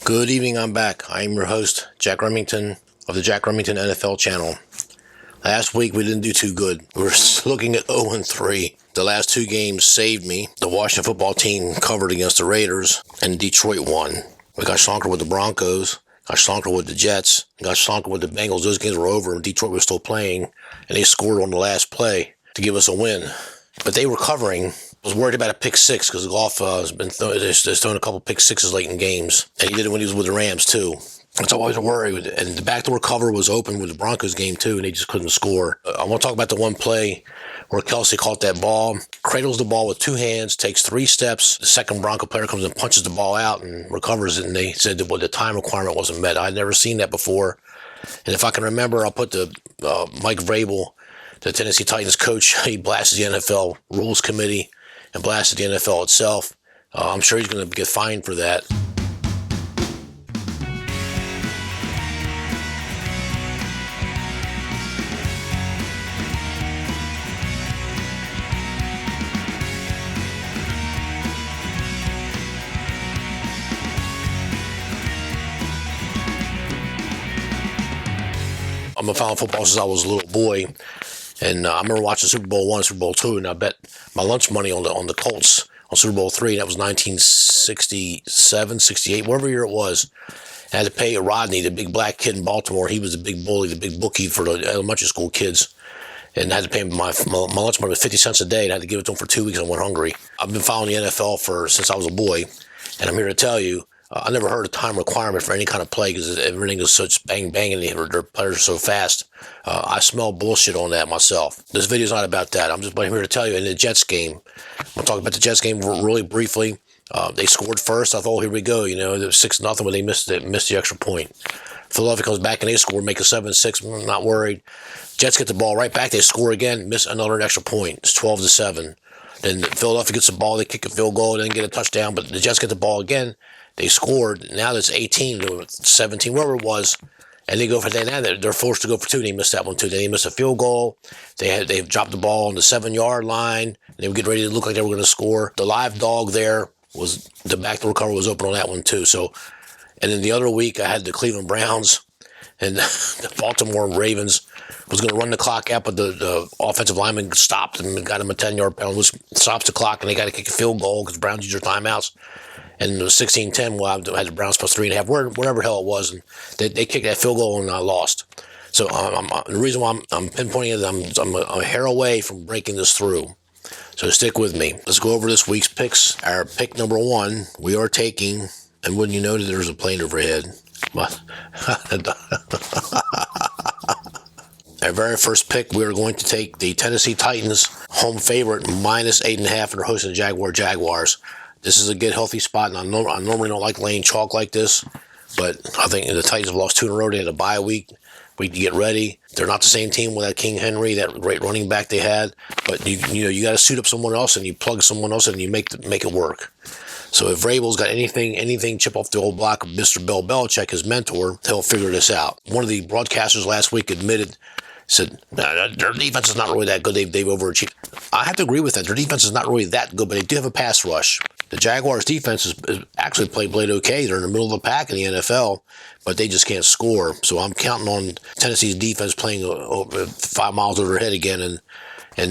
Good evening, I'm back. I'm your host, Jack Remington of the Jack Remington NFL channel. Last week we didn't do too good. We were looking at 0-3. The last two games saved me. The Washington football team covered against the Raiders, and Detroit won. We got slonkered with the Broncos, got slonkered with the Jets, got slonkered with the Bengals. Those games were over, and Detroit was still playing, and they scored on the last play to give us a win. But they were covering. I was worried about a pick six because Goff has been throwing a couple pick sixes late in games, and he did it when he was with the Rams too. That's always a worry. And the backdoor cover was open with the Broncos game too, and they just couldn't score. I want to talk about the one play where Kelsey caught that ball, cradles the ball with two hands, takes 3 steps. The second Bronco player comes and punches the ball out and recovers it, and they said that the time requirement wasn't met. I'd never seen that before. And if I can remember, I'll put the Mike Vrabel, the Tennessee Titans coach. He blasted the NFL Rules Committee and blasted the NFL itself. I'm sure he's going to get fined for that. I'm a fan of football since I was a little boy, and I remember watching Super Bowl I, Super Bowl II, and I bet my lunch money on the Colts on Super Bowl III. That was 1967, 68, whatever year it was. I had to pay Rodney, the big black kid in Baltimore. He was the big bully, the big bookie for the elementary school kids, and I had to pay him my lunch money was 50 cents a day, and I had to give it to him for 2 weeks. I went hungry. I've been following the NFL since I was a boy, and I'm here to tell you, I never heard a time requirement for any kind of play because everything is such bang and their players are so fast. I smell bullshit on that myself. This video is not about that. I'm here to tell you, in the Jets game, I'm going to talk about the Jets game really briefly. They scored first. I thought, oh, here we go. It was 6-0 when they missed the extra point. Philadelphia comes back and they score, make it 7-6. I'm not worried. Jets get the ball right back. They score again, miss another extra point. It's 12-7. Then Philadelphia gets the ball. They kick a field goal, then get a touchdown. But the Jets get the ball again. They scored. Now it's 18-17, whatever it was, and they go for that. Now they're forced to go for 2. They missed that one too. They missed a field goal. They dropped the ball on the 7-yard line. They would get ready to look like they were going to score. The live dog there was the backdoor cover was open on that one too. So, and then the other week I had the Cleveland Browns and the Baltimore Ravens was going to run the clock out, but the offensive lineman stopped and got him a 10-yard penalty, which stops the clock, and they got to kick a field goal because Browns use their timeouts. And it was 16-10, well, I had the Browns plus 3.5, whatever hell it was, and they kicked that field goal and I lost. So the reason why I'm pinpointing it, I'm a hair away from breaking this through. So stick with me. Let's go over this week's picks. Our pick number 1, we are taking, and wouldn't you know that there's a plane overhead? What? Our very first pick, we are going to take the Tennessee Titans home favorite minus 8.5, and they're hosting the Jaguars. This is a good, healthy spot, and I normally don't like laying chalk like this, but I think the Titans have lost 2 in a row. They had a bye week to get ready. They're not the same team without King Henry, that great running back they had, but you got to suit up someone else, and you plug someone else in, and you make it work. So if Vrabel's got anything chip off the old block of Mr. Bill Belichick, his mentor, he'll figure this out. One of the broadcasters last week said, their defense is not really that good. They've overachieved. I have to agree with that. Their defense is not really that good, but they do have a pass rush. The Jaguars' defense is actually played okay. They're in the middle of the pack in the NFL, but they just can't score. So I'm counting on Tennessee's defense playing 5 miles over their head again and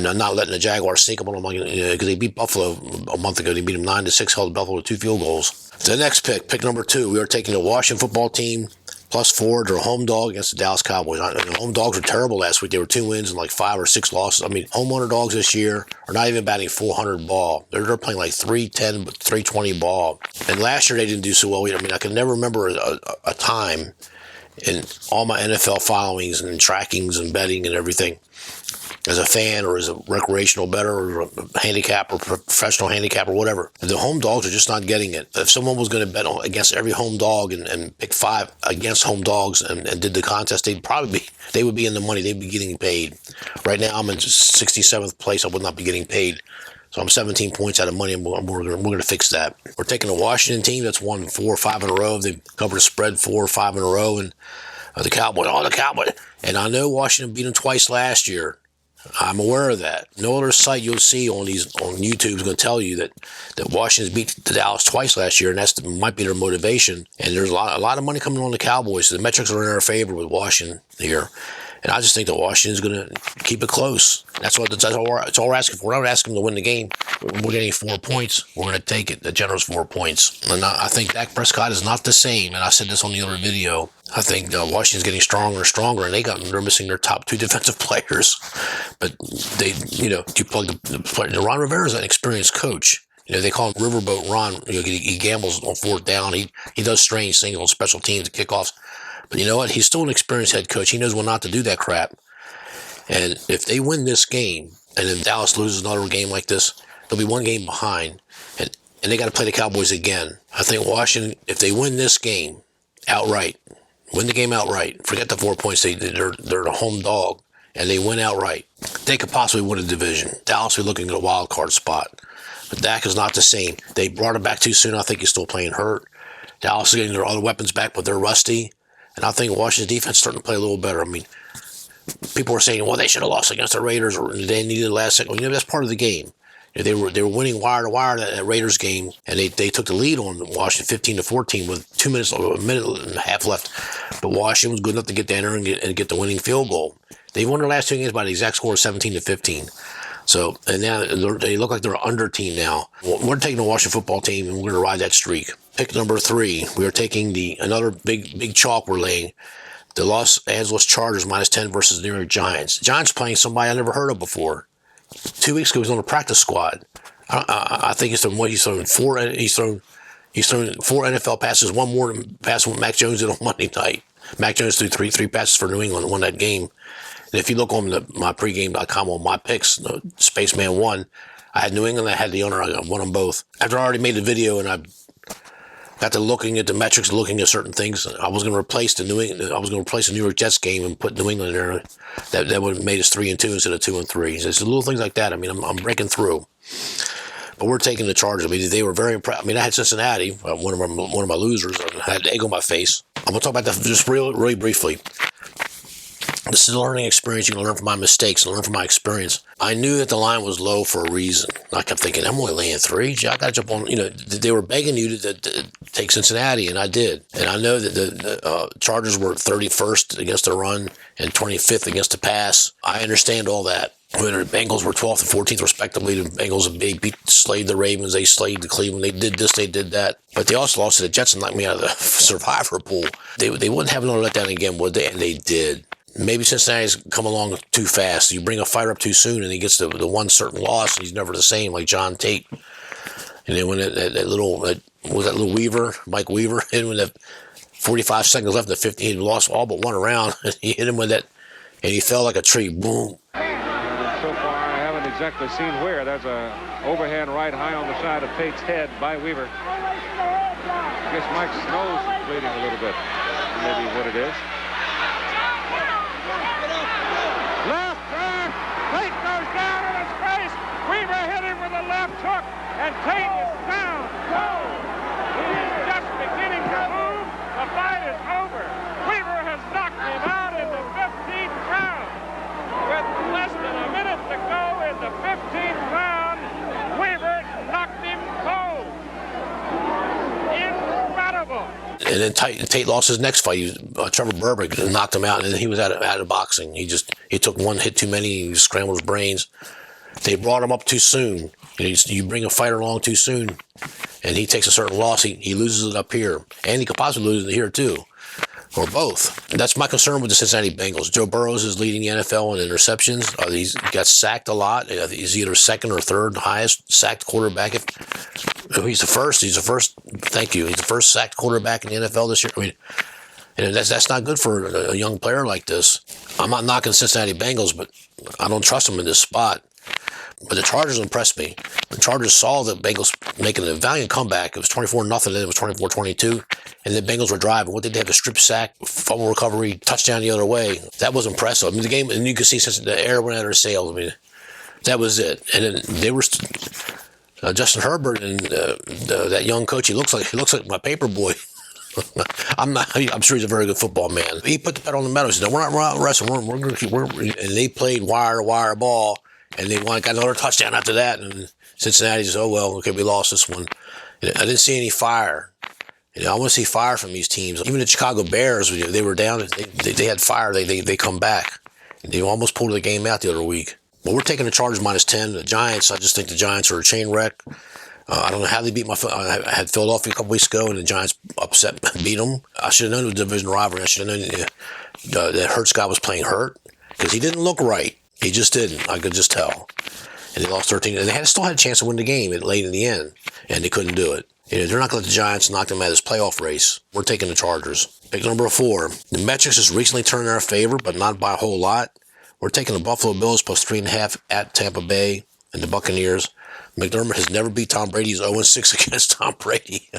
not letting the Jaguars sneak up on them because they beat Buffalo a month ago. They beat them 9-6, held Buffalo to 2 field goals. The next pick number 2, we are taking the Washington football team plus 4. They're a home dog against the Dallas Cowboys. The home dogs were terrible last week. They were 2 wins and like 5 or 6 losses. I mean, home underdogs this year are not even batting 400 ball. They're playing like 310, 320 ball. And last year they didn't do so well either. I mean, I can never remember a time in all my NFL followings and trackings and betting and everything, as a fan or as a recreational bettor or a handicap or professional handicap or whatever, the home dogs are just not getting it. If someone was going to bet against every home dog and pick 5 against home dogs and did the contest, they would be in the money. They'd be getting paid. Right now I'm in 67th place. I would not be getting paid. So I'm 17 points out of money, and we're going to fix that. We're taking a Washington team that's won 4 or 5 in a row. They've covered a spread 4 or 5 in a row, and the Cowboys. And I know Washington beat them twice last year. I'm aware of that. No other site you'll see on YouTube is going to tell you that Washington's beat the Dallas twice last year, and might be their motivation. And there's a lot of money coming on the Cowboys. So the metrics are in their favor with Washington here. And I just think that Washington's going to keep it close. That's all we're asking for. We're not asking them to win the game. We're getting 4 points. We're going to take it. The generous 4 points. And I think Dak Prescott is not the same. And I said this on the other video. I think Washington's getting stronger and stronger, and they're missing their top 2 defensive players. But you plug the player. Ron Rivera is an experienced coach. They call him Riverboat Ron. He gambles on 4th down. He does strange things on special teams and kickoffs. But you know what? He's still an experienced head coach. He knows when not to do that crap. And if they win this game, and then Dallas loses another game like this, they'll be 1 game behind. And they got to play the Cowboys again. I think Washington, if they win this game outright, win the game outright, forget the 4 points, they're the home dog, and they win outright, they could possibly win a division. Dallas will be looking at a wild card spot. But Dak is not the same. They brought him back too soon. I think he's still playing hurt. Dallas is getting their other weapons back, but they're rusty. And I think Washington's defense is starting to play a little better. I mean, people were saying, well, they should have lost against the Raiders, or they needed the last second. That's part of the game. They were winning wire to wire that Raiders game, and they took the lead on Washington 15-14 with a minute and a half left. But Washington was good enough to get down there and get the winning field goal. They won their last 2 games by the exact score of 17-15. So, and now they look like they're an under team now. We're taking the Washington football team, and we're going to ride that streak. Pick number 3, we are taking another big chalk we're laying. The Los Angeles Chargers -10 versus the New York Giants. Giants playing somebody I never heard of before. 2 weeks ago, he was on the practice squad. I think he's thrown 4 NFL passes, 1 more pass than Mac Jones did on Monday night. Mac Jones threw three passes for New England and won that game. And if you look on my pregame.com on my picks, Spaceman 1, I had New England, I had the owner, I won them both. After I already made the video and I got to looking at the metrics, looking at certain things, I was going to replace the New York Jets game and put New England there. That would have made us 3-2 instead of 2-3. So it's little things like that. I mean, I'm breaking through. But we're taking the Chargers. I mean, they were very impressed. I mean, I had Cincinnati, one of my losers. I had egg on my face. I'm going to talk about that just really briefly. This is a learning experience. You can learn from my mistakes and learn from my experience. I knew that the line was low for a reason. I kept thinking, I'm only laying 3. I got to jump on. They were begging you to take Cincinnati, and I did. And I know that the Chargers were 31st against the run and 25th against the pass. I understand all that. When the Bengals were 12th and 14th respectively, the Bengals slayed the Ravens, they slayed the Cleveland, they did this, they did that. But they also lost to the Jets and knocked me out of the survivor pool. They wouldn't have another letdown again, would they? And they did. Maybe Cincinnati's come along too fast. You bring a fighter up too soon, and he gets the one certain loss, and he's never the same, like John Tate. And then when that little Weaver, Mike Weaver, hit him with that 45 seconds left in the 15, he lost all but one round, and he hit him with that, and he fell like a tree. Boom. So far, I haven't exactly seen where. There's a overhand right high on the side of Tate's head by Weaver. I guess Mike's nose is bleeding a little bit. Maybe what it is. Left back. Tate goes down in his face. Weaver hit him with a left hook, and Tate is down. Go. He's just beginning to move. The fight is over. Weaver has knocked him out in the 15th round. With less than a minute to go in the 15th round, Weaver knocked him cold. Incredible. And then Tate lost his next fight. Trevor Burbick knocked him out, and then he was out of boxing. He took one hit too many. He scrambled his brains. They brought him up too soon. You bring a fighter along too soon, and he takes a certain loss. He loses it up here, and he could possibly lose it here too, or both. That's my concern with the Cincinnati Bengals. Joe Burrows is leading the NFL in interceptions. He got sacked a lot. He's either second or third highest sacked quarterback. He's the first. Thank you. He's the first sacked quarterback in the NFL this year. I mean, and that's not good for a young player like this. I'm not knocking Cincinnati Bengals, but I don't trust them in this spot. But the Chargers impressed me. The Chargers saw the Bengals making a valiant comeback. It was 24-0, then it was 24-22. And the Bengals were driving. What did they have? A strip sack, fumble recovery, touchdown the other way. That was impressive. I mean, the game, and you could see since the air went out of their sails. I mean, that was it. And then they were Justin Herbert and that young coach. He looks like my paper boy. I'm not. I'm sure he's a very good football man. He put the bet on the metal. He said, "We're not wrestling. We're going to keep." And they played wire to wire ball, and they got another touchdown after that. And Cincinnati says, "Oh well, okay, we lost this one." I didn't see any fire. I want to see fire from these teams. Even the Chicago Bears, they were down. They had fire. They come back. They almost pulled the game out the other week. But we're taking the Chargers -10. The Giants, I just think the Giants are a chain wreck. I don't know how they beat I had Philadelphia a couple weeks ago, and the Giants beat them. I should have known it was a division rivalry. I should have known that Hurts guy was playing hurt because he didn't look right. He just didn't. I could just tell. And they lost 13. And they still had a chance to win the game late in the end, and they couldn't do it. They're not going to let the Giants knock them out of this playoff race. We're taking the Chargers. Pick number 4. The metrics has recently turned in our favor, but not by a whole lot. We're taking the Buffalo Bills +3.5 at Tampa Bay and the Buccaneers. McDermott has never beat Tom Brady. He's 0-6 against Tom Brady.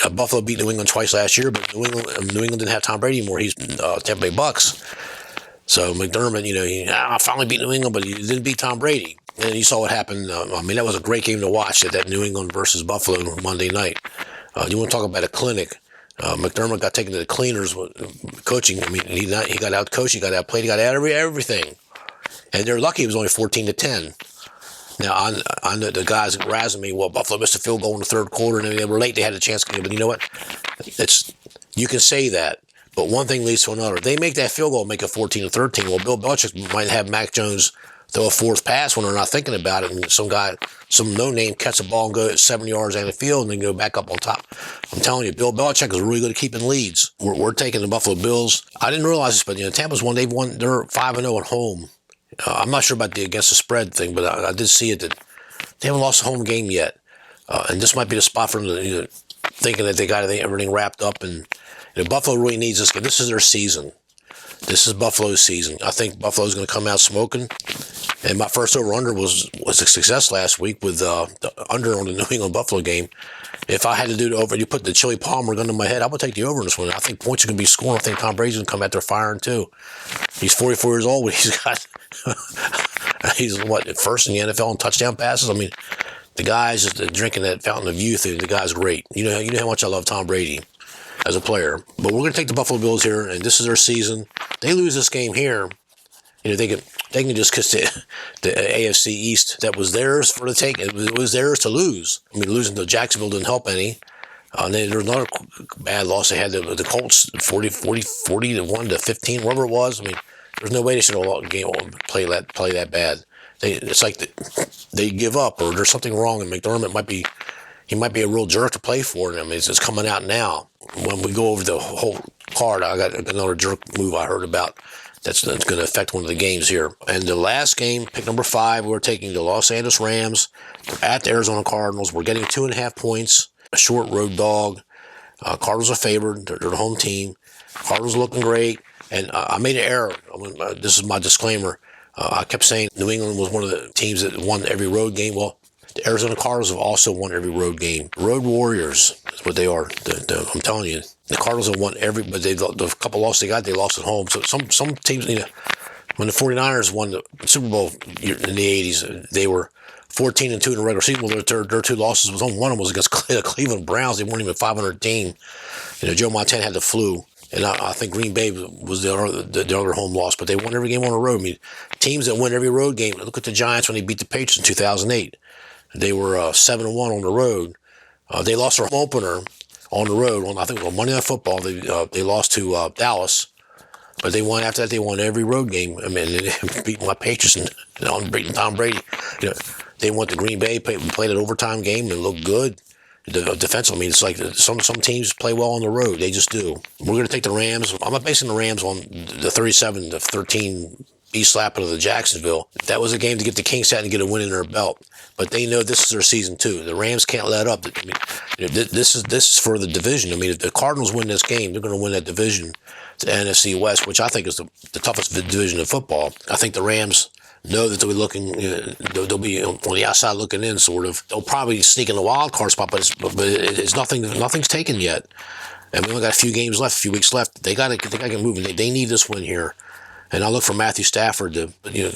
Buffalo beat New England twice last year, but New England didn't have Tom Brady anymore. He's Tampa Bay Bucks. So McDermott, he finally beat New England, but he didn't beat Tom Brady. And you saw what happened. That was a great game to watch, that New England versus Buffalo Monday night. You want to talk about a clinic. McDermott got taken to the cleaners with coaching. He got out coached, he got out played, he got out everything. And they're lucky it was only 14-10. Now, I know the guys razzing me, well, Buffalo missed a field goal in the third quarter, and they were late, they had a chance to get it. But you know what? You can say that, but one thing leads to another. They make that field goal, make it 14-13. Well, Bill Belichick might have Mac Jones throw a fourth pass when they're not thinking about it, and some no-name catch a ball and go 7 yards down the field and then go back up on top. I'm telling you, Bill Belichick is really good at keeping leads. We're taking the Buffalo Bills. I didn't realize this, but Tampa's won. They're 5-0 at home. I'm not sure about the against the spread thing, but I did see it that they haven't lost a home game yet. And this might be the spot for them to thinking that they got everything wrapped up. And Buffalo really needs this game. This is their season. This is Buffalo's season. I think Buffalo's going to come out smoking. And my first over-under was a success last week with the under on the New England Buffalo game. If I had to do the over, you put the Chili Palmer gun to my head, I would take the over in this one. I think points are going to be scoring. I think Tom Brady's going to come out there firing too. He's 44 years old, but he's first in the NFL in touchdown passes. The guy's just drinking that fountain of youth. The guy's great. You know how much I love Tom Brady as a player. But we're going to take the Buffalo Bills here, and this is their season. They lose this game here, they can just kiss the AFC East that was theirs for the take. It was theirs to lose. Losing to Jacksonville didn't help any. And then there was another bad loss. They had the Colts 40-1 to 15, whatever it was. There's no way they should have play that bad. It's like they give up, or there's something wrong. And McDermott might be a real jerk to play for them. It's coming out now. When we go over the whole card, I got another jerk move I heard about. That's going to affect one of the games here. And the last game, pick number 5, we're taking the Los Angeles Rams at the Arizona Cardinals. We're getting 2.5 points, a short road dog. Cardinals are favored. They're the home team. Cardinals are looking great. And I made an error. This is my disclaimer. I kept saying New England was one of the teams that won every road game. Well, the Arizona Cardinals have also won every road game. Road warriors is what they are. I'm telling you. The Cardinals have won but the couple losses they lost at home. So some teams, when the 49ers won the Super Bowl in the 80s, they were 14-2 in the regular season. Well, their 2 losses was on. One of them was against the Cleveland Browns. They weren't even 500 team. Joe Montana had the flu, and I think Green Bay was the other home loss. But they won every game on the road. Teams that win every road game. Look at the Giants when they beat the Patriots in 2008. They were 7-1 on the road. They lost their home opener on the road. I think it was on Monday Night Football. They lost to Dallas, but they won after that. They won every road game. They beat my Patriots and beating Tom Brady. They went to Green Bay, played an overtime game, and looked good. Defensively, it's like some teams play well on the road. They just do. We're going to take the Rams. I'm not basing the Rams on the 37-13 slapping of the Jacksonville. That was a game to get the Kings out and get a win in their belt. But they know this is their season too. The Rams can't let up. This is for the division. If the Cardinals win this game, they're going to win that division, the NFC West, which I think is the toughest division in football. I think the Rams know that they'll be looking. They'll be on the outside looking in, sort of. They'll probably sneak in the wild card spot, but it's nothing. Nothing's taken yet. And we only got a few games left, a few weeks left. They got to get moving. They need this win here. And I look for Matthew Stafford to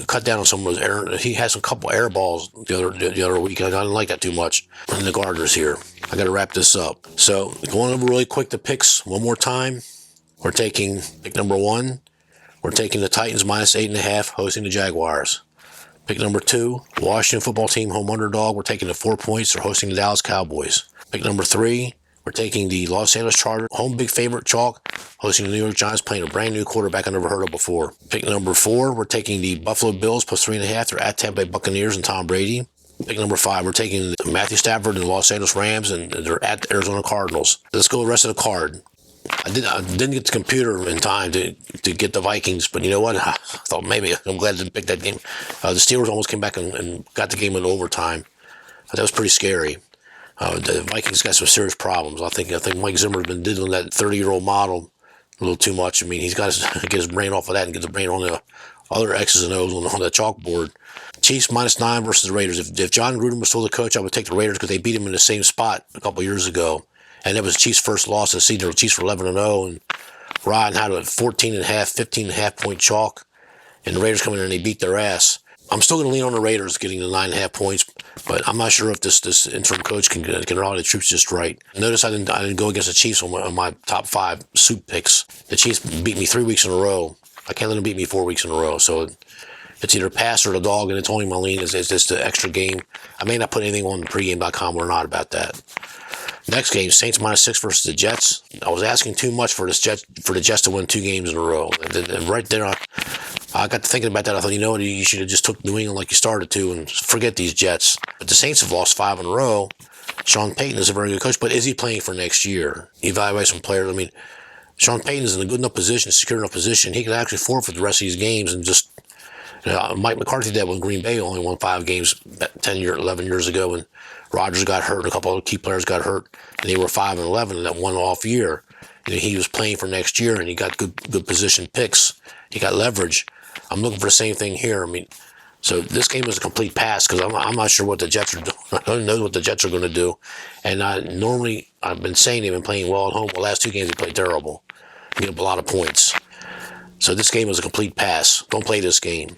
cut down on some of those air. He has a couple air balls the other week. I didn't like that too much. And the Gardner's here. I got to wrap this up. So going over really quick the picks one more time. We're taking pick number 1. We're taking the Titans minus 8.5 hosting the Jaguars. Pick number 2, Washington football team home underdog. We're taking the 4 points. They're hosting the Dallas Cowboys. Pick number 3, we're taking the Los Angeles Chargers home big favorite chalk, hosting the New York Giants, playing a brand new quarterback I never heard of before. Pick number 4, we're taking the Buffalo Bills plus 3.5. They're at Tampa Bay Buccaneers and Tom Brady. Pick number 5, we're taking Matthew Stafford and the Los Angeles Rams, and they're at the Arizona Cardinals. Let's go the rest of the card. I didn't get the computer in time to get the Vikings, but you know what? I thought maybe I'm glad I didn't pick that game. The Steelers almost came back and got the game in overtime. That was pretty scary. The Vikings got some serious problems. I think Mike Zimmer's been doing that 30-year-old model a little too much. I mean, he's got to get his brain off of that and get the brain on the other X's and O's on the chalkboard. Chiefs minus 9 versus the Raiders. If John Gruden was still the coach, I would take the Raiders because they beat him in the same spot a couple years ago. And it was Chiefs' first loss of the season. The Chiefs were 11-0, and Ryan had a 14.5, 15.5 point chalk. And the Raiders come in and they beat their ass. I'm still going to lean on the Raiders getting the 9.5 points, but I'm not sure if this interim coach can rally the troops just right. Notice I didn't go against the Chiefs on my top 5 SUPE picks. The Chiefs beat me 3 weeks in a row. I can't let them beat me 4 weeks in a row. So it's either pass or the dog, and it's only my lean is just the extra game. I may not put anything on pregame.com or not about that. Next game, Saints minus 6 versus the Jets. I was asking too much for the Jets to win 2 games in a row. And right there, I got to thinking about that. I thought, you know what, you should have just took New England like you started to and forget these Jets. But the Saints have lost 5 in a row. Sean Payton is a very good coach, but is he playing for next year? Evaluate some players. I mean, Sean Payton is in a good enough position, secure enough position. He could actually forfeit the rest of these games and just... Mike McCarthy did when Green Bay only won 5 games 11 years ago, and Rodgers got hurt and a couple of key players got hurt, and they were 5-11 in that one-off year. He was playing for next year, and he got good position picks. He got leverage. I'm looking for the same thing here. I mean, so this game is a complete pass because I'm not sure what the Jets are doing. I don't know what the Jets are going to do. And normally, I've been saying they've been playing well at home. The last 2 games they played terrible. They get up a lot of points. So this game is a complete pass. Don't play this game.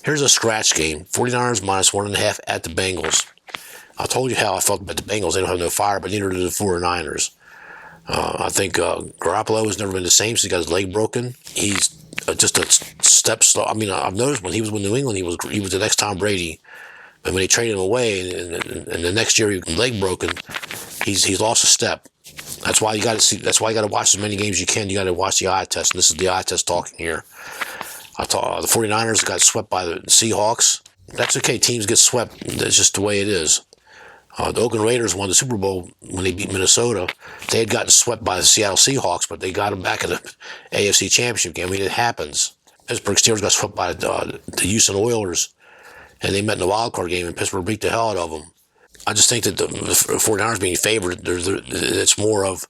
Here's a scratch game. 49ers minus 1.5 at the Bengals. I told you how I felt about the Bengals. They don't have no fire, but neither do the 49ers. I think Garoppolo has never been the same since he got his leg broken. He's just a step slow. I mean, I've noticed when he was with New England, he was the next Tom Brady. And when they traded him away, and the next year he was leg broken, he's lost a step. That's why you got to see. That's why you got to watch as many games as you can. You got to watch the eye test. And this is the eye test talking here. I thought the 49ers got swept by the Seahawks. That's okay. Teams get swept. That's just the way it is. The Oakland Raiders won the Super Bowl when they beat Minnesota. They had gotten swept by the Seattle Seahawks, but they got them back in the AFC Championship game. I mean, it happens. Pittsburgh Steelers got swept by the Houston Oilers, and they met in the wild card game, and Pittsburgh beat the hell out of them. I just think that the 49ers being favored, it's more of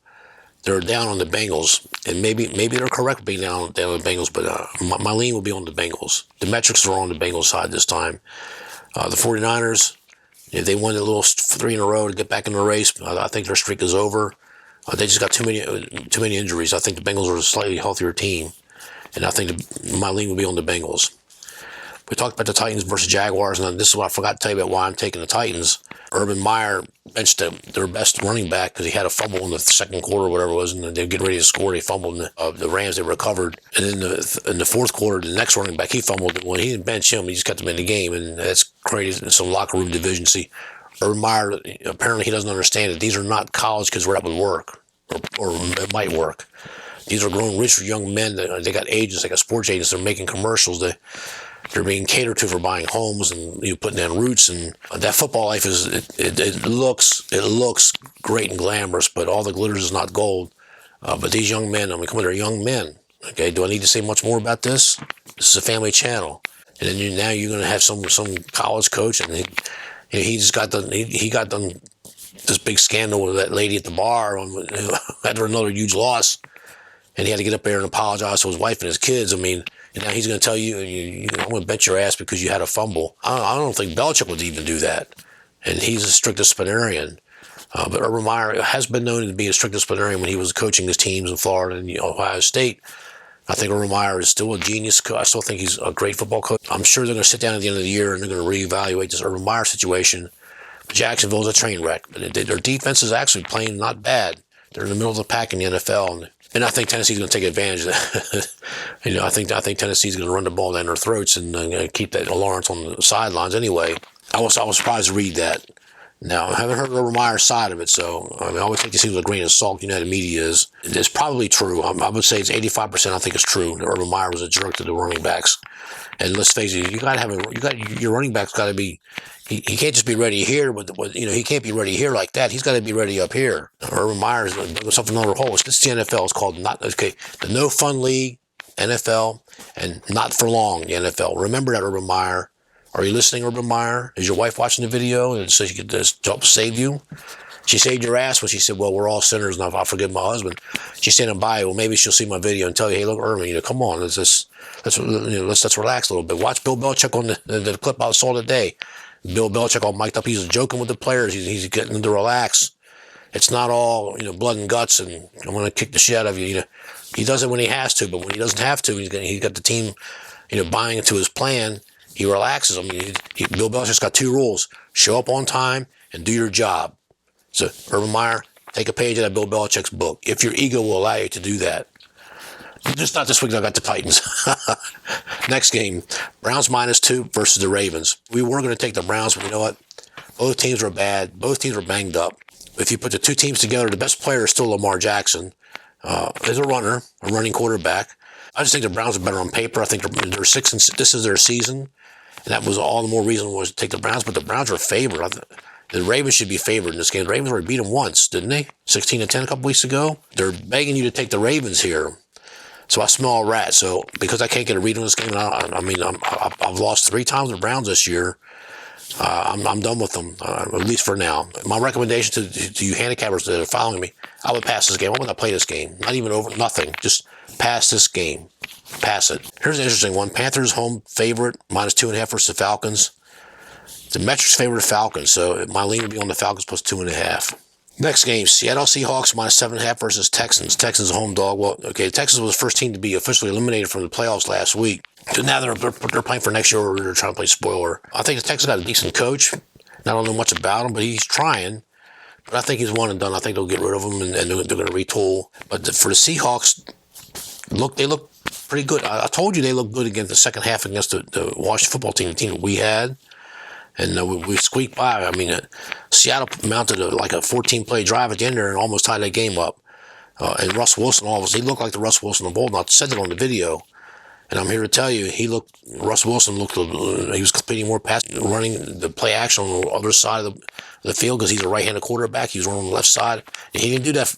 they're down on the Bengals, and maybe they're correct being down on the Bengals, but my lean will be on the Bengals. The metrics are on the Bengals side this time. The 49ers, if they win a little 3 in a row to get back in the race, I think their streak is over. They just got too many injuries. I think the Bengals are a slightly healthier team, and I think my lean will be on the Bengals. We talked about the Titans versus Jaguars, and this is what I forgot to tell you about why I'm taking the Titans. Urban Meyer benched their best running back because he had a fumble in the second quarter or whatever it was, and they were getting ready to score. They fumbled, and the Rams, they recovered. And then in the fourth quarter, the next running back, he fumbled. When he didn't bench him, he just got them in the game, and that's created some locker room division. See, Urban Meyer, apparently he doesn't understand it. These are not college kids where that would work, or it might work. These are grown, rich young men. They got agents, they got sports agents. They're making commercials. They're being catered to for buying homes and putting down roots, and that football life it looks great and glamorous, but all the glitters is not gold. But these young men, I mean, come on, they're young men. Okay, do I need to say much more about this? This is a family channel, and then now you're going to have some college coach, and he got done this big scandal with that lady at the bar after another huge loss, and he had to get up there and apologize to his wife and his kids. I mean. And now he's going to tell you, I'm going to bet your ass because you had a fumble. I don't think Belichick would even do that. And he's a strict disciplinarian. But Urban Meyer has been known to be a strict disciplinarian when he was coaching his teams in Florida and Ohio State. I think Urban Meyer is still a genius coach. I still think he's a great football coach. I'm sure they're going to sit down at the end of the year and they're going to reevaluate this Urban Meyer situation. Jacksonville's a train wreck. Their defense is actually playing not bad. They're in the middle of the pack in the NFL, and I think Tennessee's going to take advantage of that. I think Tennessee's going to run the ball down their throats and keep that Lawrence on the sidelines. Anyway, I was surprised to read that. Now, I haven't heard Urban Meyer's side of it, so I always take these things with a grain of salt. You know how the media is. It's probably true. I would say it's 85%. I think it's true. That Urban Meyer was a jerk to the running backs. And let's face it, your running back's got to be. He can't just be ready here, but he can't be ready here like that. He's got to be ready up here. Urban Meyer's dug himself another hole. This is the NFL. It's called the No Fun League NFL and Not for Long the NFL. Remember that, Urban Meyer. Are you listening, Urban Meyer? Is your wife watching the video and so she could just help save you? She saved your ass when she said, well, we're all sinners and I'll forgive my husband. She's standing by. Well, maybe she'll see my video and tell you, hey, look, Urban, come on, let's relax a little bit. Watch Bill Belichick on the clip I saw today. Bill Belichick all mic'd up. He's joking with the players. He's getting them to relax. It's not all blood and guts and I'm going to kick the shit out of you. He does it when he has to, but when he doesn't have to, he's got the team buying into his plan. He relaxes them. Bill Belichick's got 2 rules: show up on time and do your job. So, Urban Meyer, take a page out of Bill Belichick's book, if your ego will allow you to do that. Just not this week. I got the Titans. Next game, Browns -2 versus the Ravens. We were going to take the Browns, but you know what? Both teams were bad. Both teams were banged up. If you put the 2 teams together, the best player is still Lamar Jackson. He's a running quarterback. I just think the Browns are better on paper. I think they're 6-6. This is their season. And that was all the more reason was to take the Browns, but the Browns are favored. The Ravens should be favored in this game. The Ravens already beat them once, didn't they? 16-10 a couple weeks ago. They're begging you to take the Ravens here. So I smell a rat. So because I can't get a read on this game, I've lost 3 times the Browns this year. I'm done with them, at least for now. My recommendation to you handicappers that are following me, I would pass this game. I wouldn't play this game. Not even over, nothing. Just pass this game. Pass it. Here's an interesting one. Panthers home favorite, -2.5 versus the Falcons. The metrics favor the Falcons, so my lean would be on the Falcons plus 2.5. Next game, Seattle Seahawks -7.5 versus Texans. Texans home dog. Well, okay, Texans was the first team to be officially eliminated from the playoffs last week. So now they're playing for next year, or they're trying to play spoiler. I think the Texans got a decent coach. I don't know much about him, but he's trying. But I think he's one and done. I think they'll get rid of him and they're going to retool. But for the Seahawks, they look pretty good. I told you they looked good against the second half against the Washington football team, the team that we had. And we squeaked by. Seattle mounted a 14-play drive at the end there and almost tied that game up. And Russ Wilson, he looked like the Russ Wilson of old. And I said it on the video. And I'm here to tell you, Russ Wilson he was completing more passes, running the play action on the other side of the field because he's a right-handed quarterback. He was running on the left side. And he didn't do that.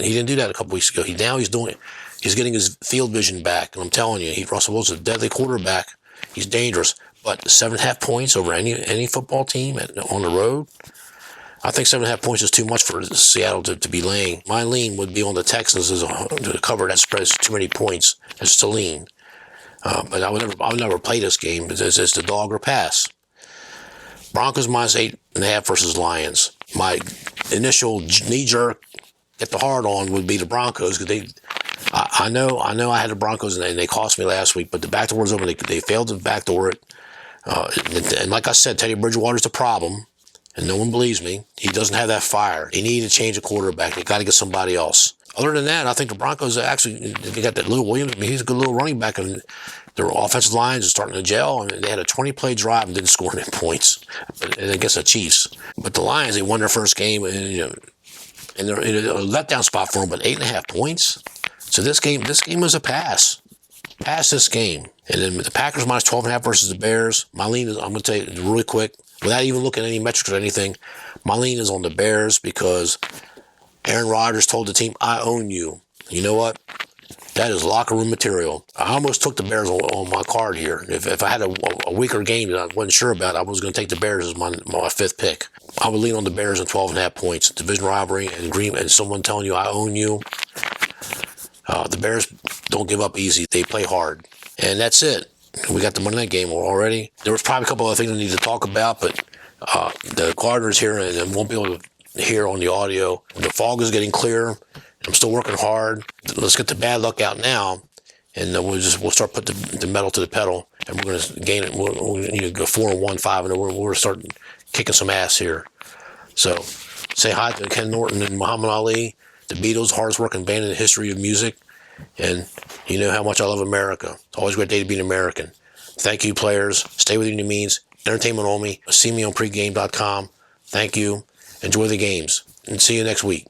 He didn't do that a couple weeks ago. Now he's doing it. He's getting his field vision back. And I'm telling you, Russell Wilson's a deadly quarterback. He's dangerous. But 7.5 points over any football team on the road, I think 7.5 points is too much for Seattle to be laying. My lean would be on the Texans to cover that spread. It's too many points. It's to lean. But I would never play this game. It's the dog or pass. Broncos -8.5 versus Lions. My initial knee jerk, get the hard on, would be the Broncos because I know I had the Broncos and they cost me last week, but the backdoor was open. They failed to backdoor it. And like I said, Teddy Bridgewater's the problem, and no one believes me. He doesn't have that fire. He needed to change the quarterback. They got to get somebody else. Other than that, I think the Broncos they got that Lil Williams. He's a good little running back, and their offensive lines are starting to gel. And they had a 20-play drive and didn't score any points, and against the Chiefs. But the Lions, they won their first game, and they're in a letdown spot for them. But 8.5 points. So this game is a pass. Pass this game. And then the Packers -12.5 versus the Bears. My lean is, I'm going to tell you really quick, without even looking at any metrics or anything, my lean is on the Bears because Aaron Rodgers told the team, I own you. You know what? That is locker room material. I almost took the Bears on my card here. If I had a weaker game that I wasn't sure about, I was going to take the Bears as my 5th pick. I would lean on the Bears at 12.5 points. Division rivalry and someone telling you I own you. The Bears don't give up easy. They play hard. And that's it. We got the Monday night game already. There was probably a couple other things I need to talk about, but the Cardinals here and won't be able to hear on the audio. The fog is getting clear. I'm still working hard. Let's get the bad luck out now and we'll start putting the metal to the pedal, and we're going to gain it. We'll go 4-1-5, and we're going to start kicking some ass here. So say hi to Ken Norton and Muhammad Ali, the Beatles, hardest working band in the history of music, and you know how much I love America. It's always a great day to be an American. Thank you, players. Stay within your means. Entertainment only. See me on pregame.com. Thank you. Enjoy the games, and see you next week.